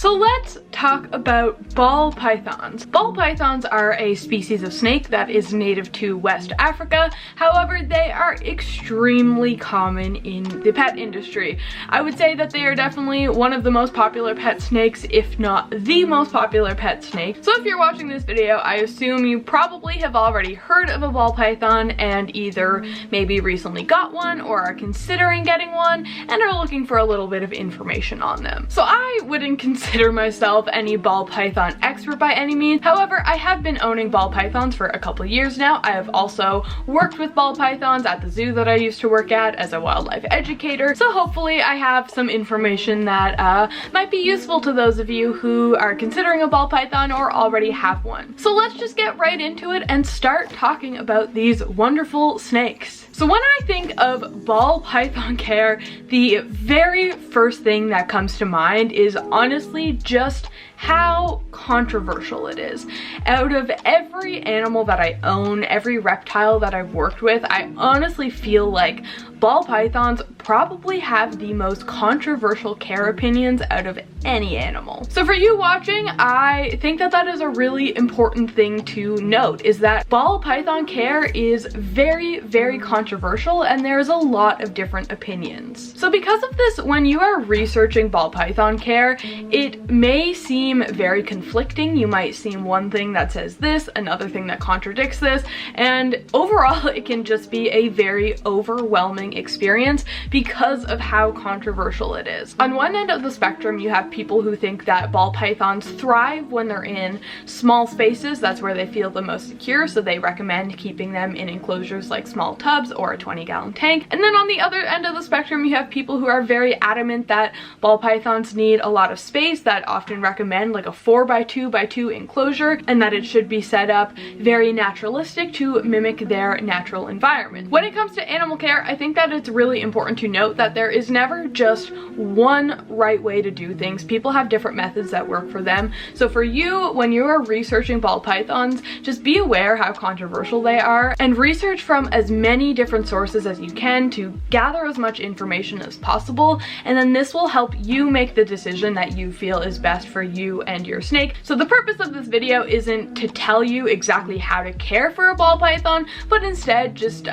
So let's talk about ball pythons. Ball pythons are a species of snake that is native to West Africa. However, they are extremely common in the pet industry. I would say that they are definitely one of the most popular pet snakes, if not the most popular pet snake. So if you're watching this video, I assume you probably have already heard of a ball python and either maybe recently got one or are considering getting one and are looking for a little bit of information on them. So I wouldn't consider myself any ball python expert by any means. However, I have been owning ball pythons for a couple years now. I have also worked with ball pythons at the zoo that I used to work at as a wildlife educator. So hopefully I have some information that might be useful to those of you who are considering a ball python or already have one. So let's just get right into it and start talking about these wonderful snakes. So when I think of ball python care, the very first thing that comes to mind is honestly just how controversial it is. Out of every animal that I own, every reptile that I've worked with, I honestly feel like ball pythons probably have the most controversial care opinions out of any animal. So for you watching, I think that that is a really important thing to note, is that ball python care is very, very controversial and there's a lot of different opinions. So because of this, when you are researching ball python care, it may seem very conflicting. You might see one thing that says this, another thing that contradicts this, and overall it can just be a very overwhelming experience because of how controversial it is. On one end of the spectrum, you have people who think that ball pythons thrive when they're in small spaces. That's where they feel the most secure, so they recommend keeping them in enclosures like small tubs or a 20-gallon tank. And then on the other end of the spectrum, you have people who are very adamant that ball pythons need a lot of space, that often recommend like a 4x2x2 enclosure, and that it should be set up very naturalistic to mimic their natural environment. When it comes to animal care, I think that it's really important to note that there is never just one right way to do things. People have different methods that work for them. So for you, when you are researching ball pythons, just be aware how controversial they are and research from as many different sources as you can to gather as much information as possible, and then this will help you make the decision that you feel is best for you and your snake. So the purpose of this video isn't to tell you exactly how to care for a ball python, but instead just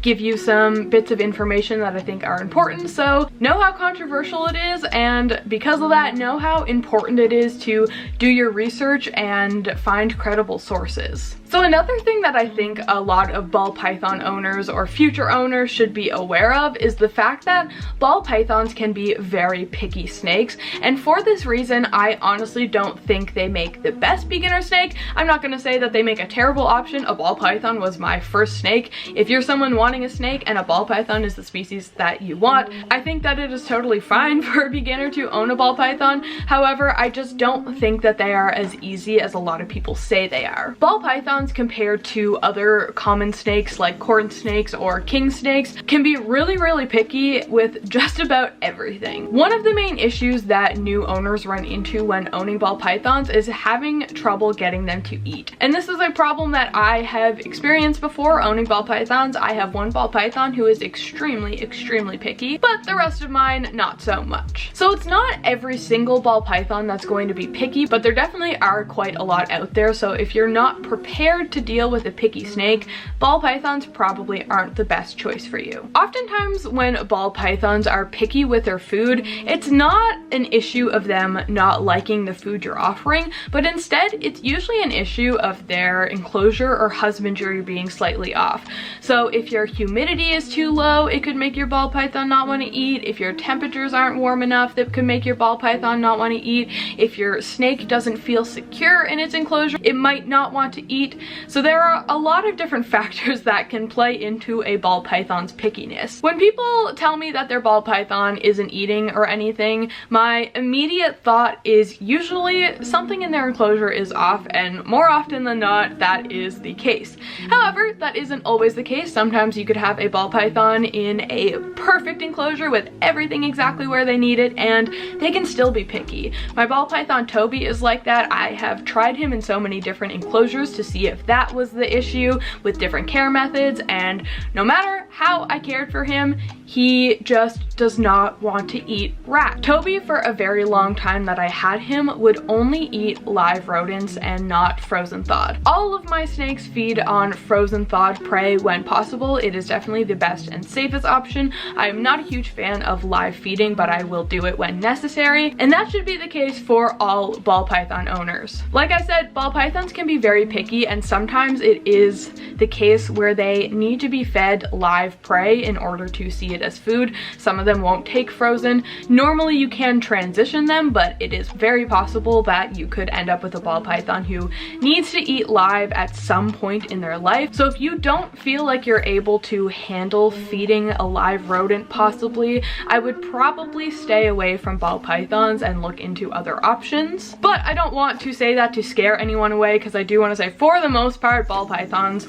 give you some bits of information that I think are important. So know how controversial it is, and because of that, know how important it is to do your research and find credible sources. So another thing that I think a lot of ball python owners or future owners should be aware of is the fact that ball pythons can be very picky snakes, and for this reason I honestly don't think they make the best beginner snake. I'm not going to say that they make a terrible option. A ball python was my first snake. If you're someone wanting a snake and a ball python is the species that you want, I think that it is totally fine for a beginner to own a ball python. However, I just don't think that they are as easy as a lot of people say they are. Ball pythons, compared to other common snakes like corn snakes or king snakes, can be really, really picky with just about everything. One of the main issues that new owners run into when owning ball pythons is having trouble getting them to eat. And this is a problem that I have experienced before owning ball pythons. I have one ball python who is extremely, extremely picky, but the rest of mine not so much. So it's not every single ball python that's going to be picky, but there definitely are quite a lot out there. So if you're not prepared to deal with a picky snake, ball pythons probably aren't the best choice for you. Oftentimes when ball pythons are picky with their food, it's not an issue of them not liking the food you're offering, but instead it's usually an issue of their enclosure or husbandry being slightly off. So if your humidity is too low, it could make your ball python not want to eat. If your temperatures aren't warm enough, that could make your ball python not want to eat. If your snake doesn't feel secure in its enclosure, it might not want to eat. So there are a lot of different factors that can play into a ball python's pickiness. When people tell me that their ball python isn't eating or anything, my immediate thought is usually something in their enclosure is off, and more often than not, that is the case. However, that isn't always the case. Sometimes you could have a ball python in a perfect enclosure with everything exactly where they need it, and they can still be picky. My ball python Toby is like that. I have tried him in so many different enclosures to see if that was the issue with different care methods, and no matter how I cared for him, he just does not want to eat rat. Toby, for a very long time that I had him, would only eat live rodents and not frozen thawed. All of my snakes feed on frozen thawed prey when possible. It is definitely the best and safest option. I am not a huge fan of live feeding, but I will do it when necessary, and that should be the case for all ball python owners. Like I said, ball pythons can be very picky, and sometimes it is the case where they need to be fed live prey in order to see it as food. Some of them won't take frozen. Normally you can transition them, but it is very possible that you could end up with a ball python who needs to eat live at some point in their life. So if you don't feel like you're able to handle feeding a live rodent possibly, I would probably stay away from ball pythons and look into other options. But I don't want to say that to scare anyone away, because I do want to say for the most part ball pythons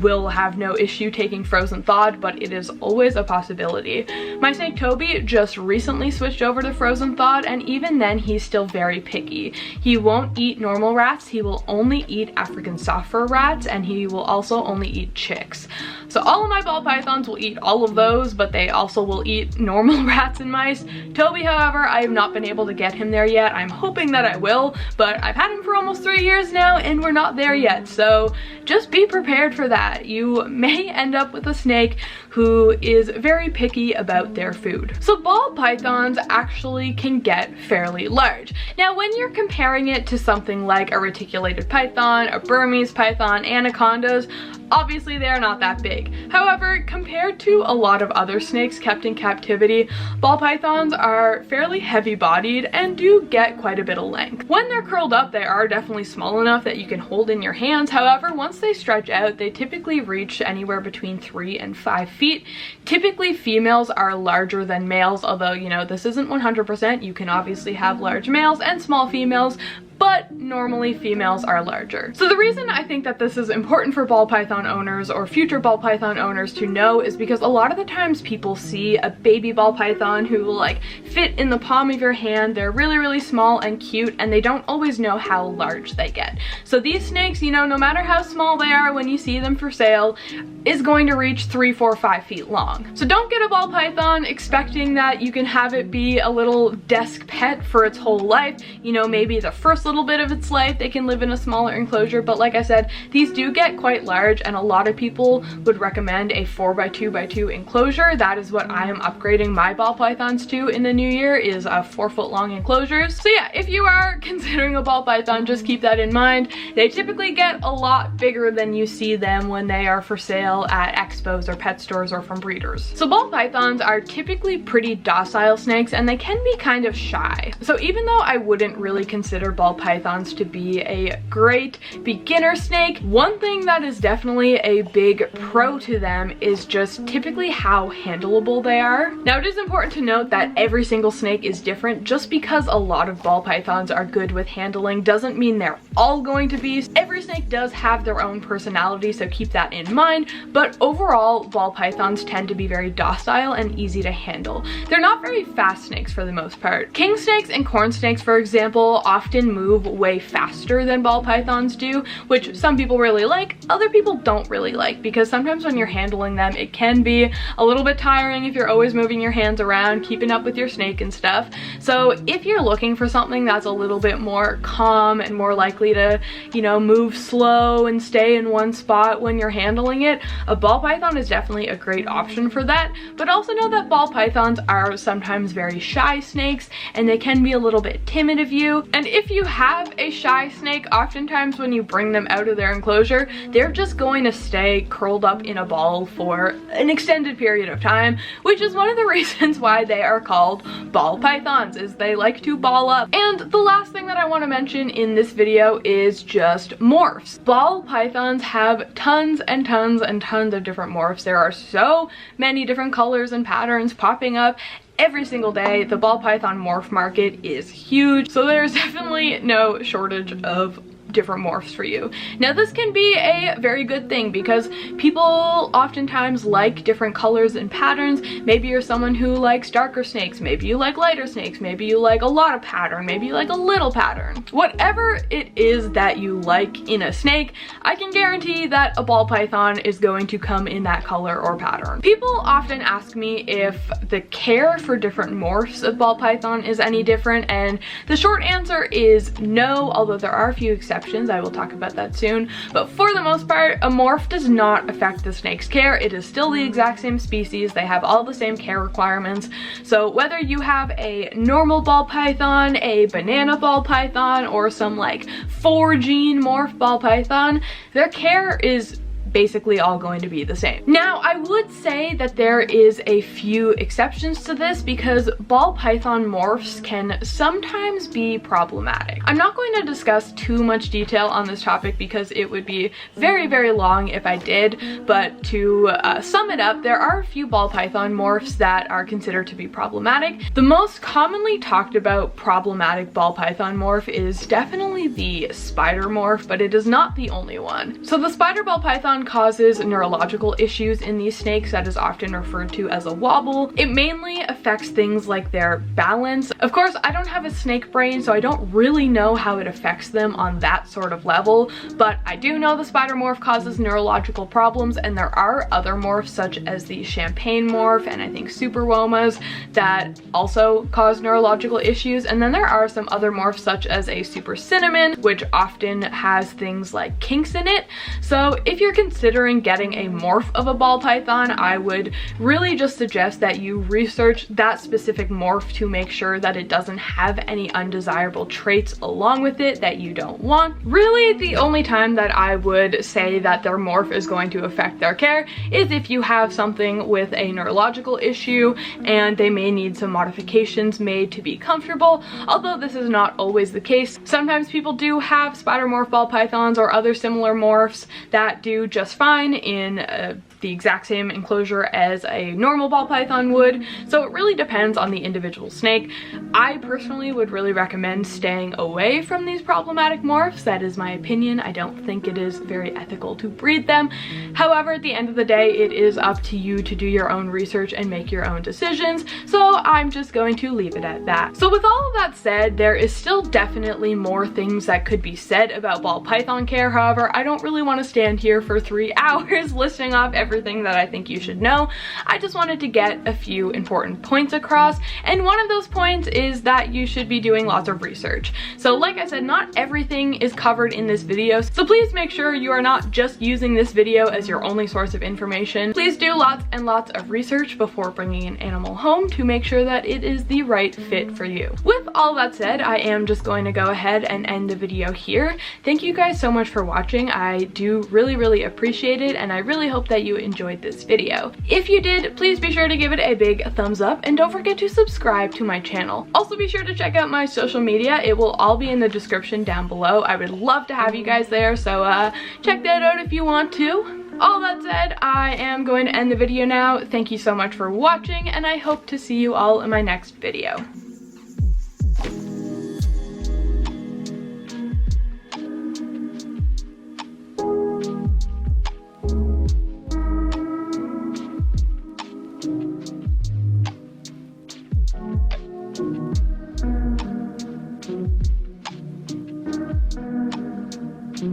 will have no issue taking frozen thawed, but it is always a possibility. My snake Toby just recently switched over to frozen thawed, and even then he's still very picky. He won't eat normal rats, he will only eat African soft fur rats, and he will also only eat chicks. So all of my ball pythons will eat all of those, but they also will eat normal rats and mice. Toby, however, I have not been able to get him there yet. I'm hoping that I will, but I've had him for almost 3 years now and we're not there yet, so just be prepared for that. You may end up with a snake who is very picky about their food. So ball pythons actually can get fairly large. Now when you're comparing it to something like a reticulated python, a Burmese python, anacondas, obviously they're not that big. However, compared to a lot of other snakes kept in captivity, ball pythons are fairly heavy-bodied and do get quite a bit of length. When they're curled up, they are definitely small enough that you can hold in your hands. However, once they stretch out, they typically reach anywhere between 3 and 5 feet. Typically, females are larger than males, although, you know, this isn't 100%. You can obviously have large males and small females, but normally females are larger. So the reason I think that this is important for ball python owners or future ball python owners to know is because a lot of the times people see a baby ball python who will like fit in the palm of your hand. They're really, really small and cute, and they don't always know how large they get. So these snakes, you know, no matter how small they are when you see them for sale, is going to reach 3, 4, 5 feet long. So don't get a ball python expecting that you can have it be a little desk pet for its whole life. You know, maybe the first little bit of its life they can live in a smaller enclosure, but like I said, these do get quite large, and a lot of people would recommend a 4x2x2 enclosure. That is what I am upgrading my ball pythons to in the new year, is 4 foot long enclosures. So yeah, if you are considering a ball python, just keep that in mind. They typically get a lot bigger than you see them when they are for sale at expos or pet stores or from breeders. So ball pythons are typically pretty docile snakes, and they can be kind of shy. So even though I wouldn't really consider ball pythons to be a great beginner snake, one thing that is definitely a big pro to them is just typically how handleable they are. Now it is important to note that every single snake is different. Just because a lot of ball pythons are good with handling doesn't mean they're all going to be. Every snake does have their own personality, so keep that in mind, but overall ball pythons tend to be very docile and easy to handle. They're not very fast snakes for the most part. King snakes and corn snakes, for example, often move way faster than ball pythons do, which some people really like, other people don't really like, because sometimes when you're handling them it can be a little bit tiring if you're always moving your hands around, keeping up with your snake and stuff. So if you're looking for something that's a little bit more calm and more likely to, you know, move slow and stay in one spot when you're handling it, a ball python is definitely a great option for that. But also know that ball pythons are sometimes very shy snakes, and they can be a little bit timid of you. And if you have a shy snake, oftentimes when you bring them out of their enclosure, they're just going to stay curled up in a ball for an extended period of time, which is one of the reasons why they are called ball pythons, is they like to ball up. And the last thing that I want to mention in this video is just morphs. Ball pythons have tons and tons and tons of different morphs. There are so many different colors and patterns popping up every single day. The ball python morph market is huge, so there's definitely no shortage of different morphs for you. Now this can be a very good thing because people oftentimes like different colors and patterns. Maybe you're someone who likes darker snakes, maybe you like lighter snakes, maybe you like a lot of pattern, maybe you like a little pattern. Whatever it is that you like in a snake, I can guarantee that a ball python is going to come in that color or pattern. People often ask me if the care for different morphs of ball python is any different, and the short answer is no, although there are a few exceptions. I will talk about that soon. But for the most part, a morph does not affect the snake's care. It is still the exact same species. They have all the same care requirements. So whether you have a normal ball python, a banana ball python, or some like 4-gene morph ball python, their care is basically all going to be the same. Now, I would say that there is a few exceptions to this because ball python morphs can sometimes be problematic. I'm not going to discuss too much detail on this topic because it would be very, very long if I did, but to sum it up, there are a few ball python morphs that are considered to be problematic. The most commonly talked about problematic ball python morph is definitely the spider morph, but it is not the only one. So the spider ball python causes neurological issues in these snakes that is often referred to as a wobble. It mainly affects things like their balance. Of course, I don't have a snake brain, so I don't really know how it affects them on that sort of level, but I do know the spider morph causes neurological problems, and there are other morphs such as the champagne morph and I think super womas that also cause neurological issues. And then there are some other morphs such as a super cinnamon, which often has things like kinks in it. So if you're considering getting a morph of a ball python, I would really just suggest that you research that specific morph to make sure that it doesn't have any undesirable traits along with it that you don't want. Really, the only time that I would say that their morph is going to affect their care is if you have something with a neurological issue and they may need some modifications made to be comfortable, although this is not always the case. Sometimes people do have spider morph ball pythons or other similar morphs that do just fine in the exact same enclosure as a normal ball python would, so it really depends on the individual snake. I personally would really recommend staying away from these problematic morphs. That is my opinion. I don't think it is very ethical to breed them. However, at the end of the day, it is up to you to do your own research and make your own decisions, so I'm just going to leave it at that. So with all of that said, there is still definitely more things that could be said about ball python care. However, I don't really want to stand here for 3 hours listing off everything that I think you should know. I just wanted to get a few important points across, and one of those points is that you should be doing lots of research. So like I said, not everything is covered in this video, so please make sure you are not just using this video as your only source of information. Please do lots and lots of research before bringing an animal home to make sure that it is the right fit for you. With all that said, I am just going to go ahead and end the video here. Thank you guys so much for watching. I do really appreciate it, and I really hope that you enjoyed this video. If you did, please be sure to give it a big thumbs up, and don't forget to subscribe to my channel. Also be sure to check out my social media. It will all be in the description down below. I would love to have you guys there, so check that out if you want to. All that said, I am going to end the video now. Thank you so much for watching, and I hope to see you all in my next video.